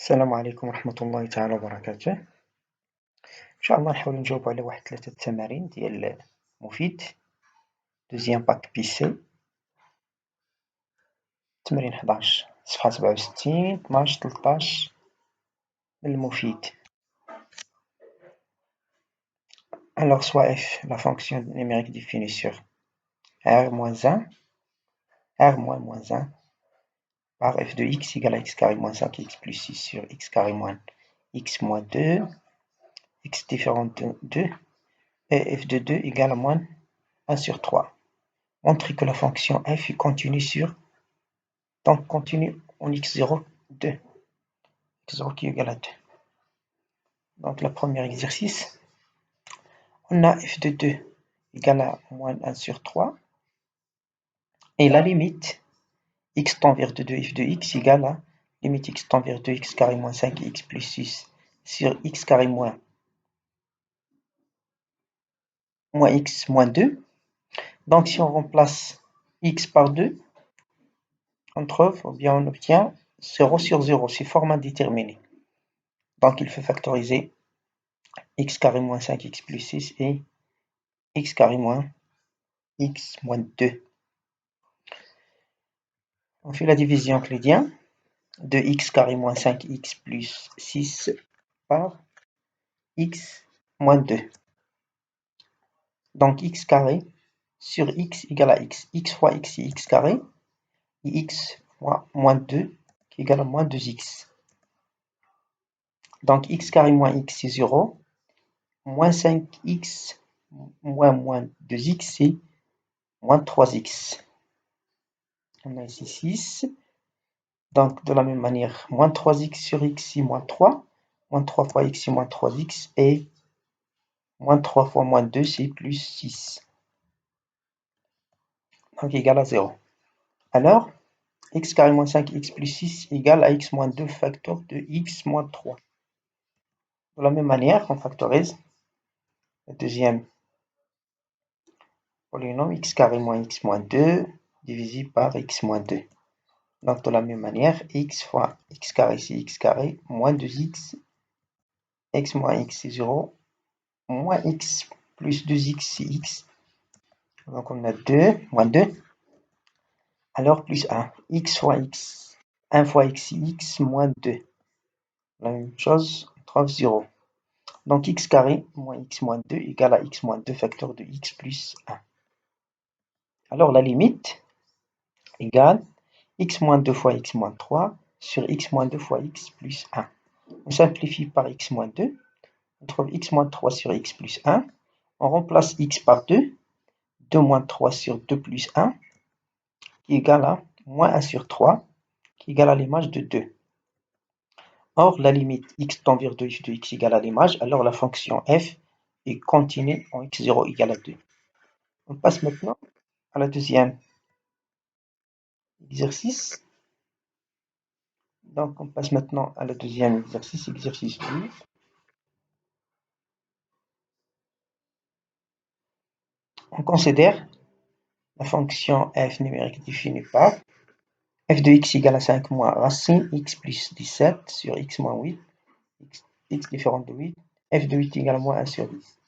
السلام عليكم ورحمة الله تعالى وبركاته. إن شاء الله نحاول نجاوب على واحد 3 تمارين ديال مفيد دوزيام باك بي سي. تمرين 11 صفحة 67 12 13 من المفيد. Alors soit f la fonction numérique définie sur r-1 r-1 par f de x égale à x carré moins 5x plus 6 sur x carré moins x moins 2 x différent de 2 et f de 2 égale à moins 1 sur 3. Montrer que la fonction f est continue sur, donc continue en x0, 2, x0 qui est égal à 2. Donc le premier exercice, on a f de 2 égale à moins 1 sur 3, et la limite x tend vers 2 f de x égale à limite x tend vers 2 x carré moins 5x plus 6 sur x carré moins x moins 2. Donc si on remplace x par 2, on trouve, ou bien on obtient 0 sur 0, c'est forme indéterminée. Donc il faut factoriser x carré moins 5x plus 6 et x carré moins x moins 2. On fait la division euclidienne de x carré moins 5x plus 6 par x moins 2. Donc x carré sur x égale à x. X fois x c'est x carré, et x fois moins 2 qui est égal à moins 2x. Donc x carré moins x c'est 0, moins 5x moins 2x c'est moins 3x. On a ici 6. Donc de la même manière, moins 3x sur x c'est moins 3, moins 3 fois x c'est moins 3x, et moins 3 fois moins 2 c'est plus 6. Donc égal à 0. Alors, x carré moins 5x plus 6 égale à x moins 2 facteur de x moins 3. De la même manière, on factorise le deuxième polynôme x carré moins x moins 2 divisé par x moins 2. Donc de la même manière, x fois x carré c'est x carré, moins 2x, x moins x c'est 0, moins x plus 2x c'est x. Donc on a 2, moins 2. Alors plus 1. X fois x. 1 fois x c'est x moins 2. La même chose, on trouve 0. Donc x carré moins x moins 2 égale à x moins 2 facteur de x plus 1. Alors la limite égale x moins 2 fois x moins 3 sur x moins 2 fois x plus 1. On simplifie par x moins 2. On trouve x moins 3 sur x plus 1. On remplace x par 2. 2 moins 3 sur 2 plus 1 qui est égal à moins 1 sur 3 qui est égal à l'image de 2. Or, la limite x tend vers 2 f de x égale à l'image, alors la fonction f est continue en x0 égale à 2. On passe maintenant à la deuxième exercice. Donc, on passe maintenant à la deuxième exercice, exercice 12. On considère la fonction f numérique définie par f de x égale à 5 moins racine x plus 17 sur x moins 8, x différent de 8, f de 8 égale à moins 1 sur 10.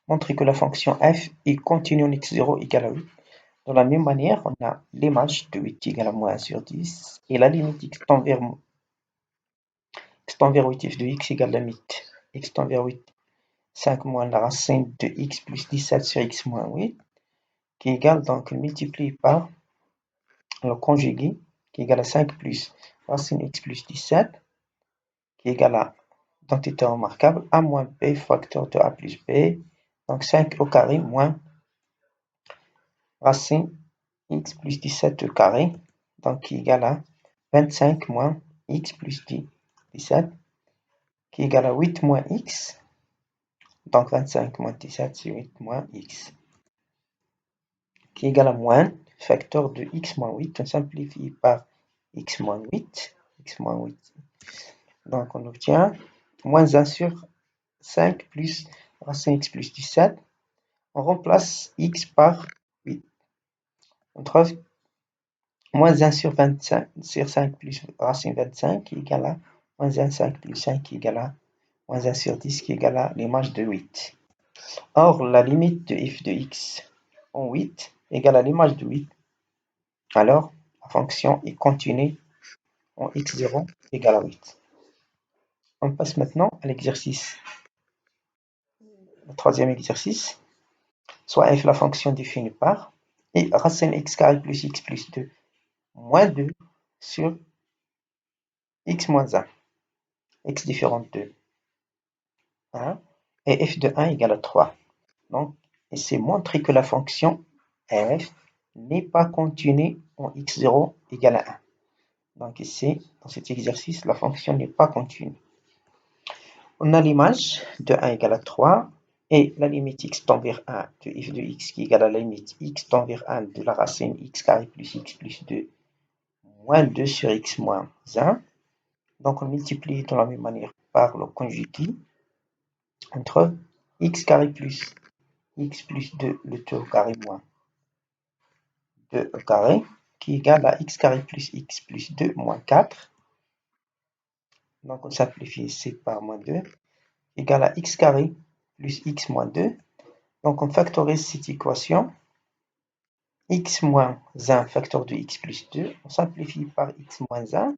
Montrer que la fonction f est continue en x0 égale à 8. De la même manière, on a l'image de 8 égale à moins 1 sur 10 et la limite x tend vers 8 f de x égale à limite x tend vers 8, 5 moins la racine de x plus 17 sur x moins 8 qui égale donc multiplié par le conjugué qui égale à 5 plus racine x plus 17 qui égale à identité remarquable a moins b facteur de a plus b, donc 5 au carré moins racine x plus 17 au carré, donc qui est égal à 25 moins x plus 17, qui est égal à 8 moins x, donc 25 moins 17 c'est 8 moins x, qui est égal à moins facteur de x moins 8, on simplifie par x moins 8, donc on obtient moins 1 sur 5 plus racine x plus 17, on remplace x par 8, on trouve moins 1 sur 25 sur 5 plus racine 25 qui est égal à moins 1, 5 plus 5 qui est égal à moins 1 sur 10 qui est égal à l'image de 8. Or, la limite de f de x en 8 égale à l'image de 8. Alors, la fonction est continue en x0 égale à 8. On passe maintenant à l'exercice. Le troisième exercice. Soit f la fonction définie par et racine x carré plus x plus 2 moins 2 sur x moins 1. X différent de 1 et f de 1 égale à 3. Donc, et c'est montrer que la fonction f n'est pas continue en x0 égale à 1. Donc ici, dans cet exercice, la fonction n'est pas continue. On a l'image de 1 égale à 3 et la limite x tend vers 1 de f de x qui est égale à la limite x tend vers 1 de la racine x carré plus x plus 2 moins 2 sur x moins 1. Donc on multiplie de la même manière par le conjugué entre x carré plus x plus 2 le tout au carré moins 2 au carré qui est égal à x carré plus x plus 2 moins 4. Donc on simplifie ici par moins 2 égale à x carré plus x moins 2. Donc on factorise cette équation. X moins 1 facteur de x plus 2. On simplifie par x moins 1.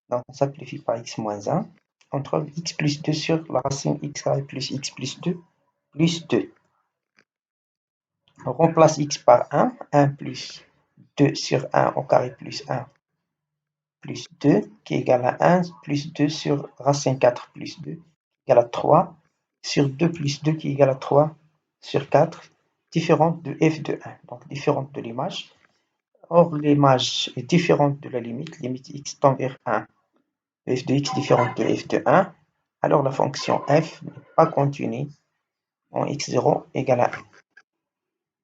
Donc on simplifie par x moins 1. On trouve x plus 2 sur la racine x carré plus x plus 2 plus 2. On remplace x par 1. 1 plus 2 sur 1 au carré plus 1 plus 2 qui est égal à 1 plus 2 sur racine 4 plus 2 égale à 3 sur 2 plus 2 qui est égal à 3 sur 4 différente de f de 1. Donc différente de l'image. Or l'image est différente de la limite x tend vers 1. F de x différente de f de 1. Alors la fonction f n'est pas continue en x0 égale à 1.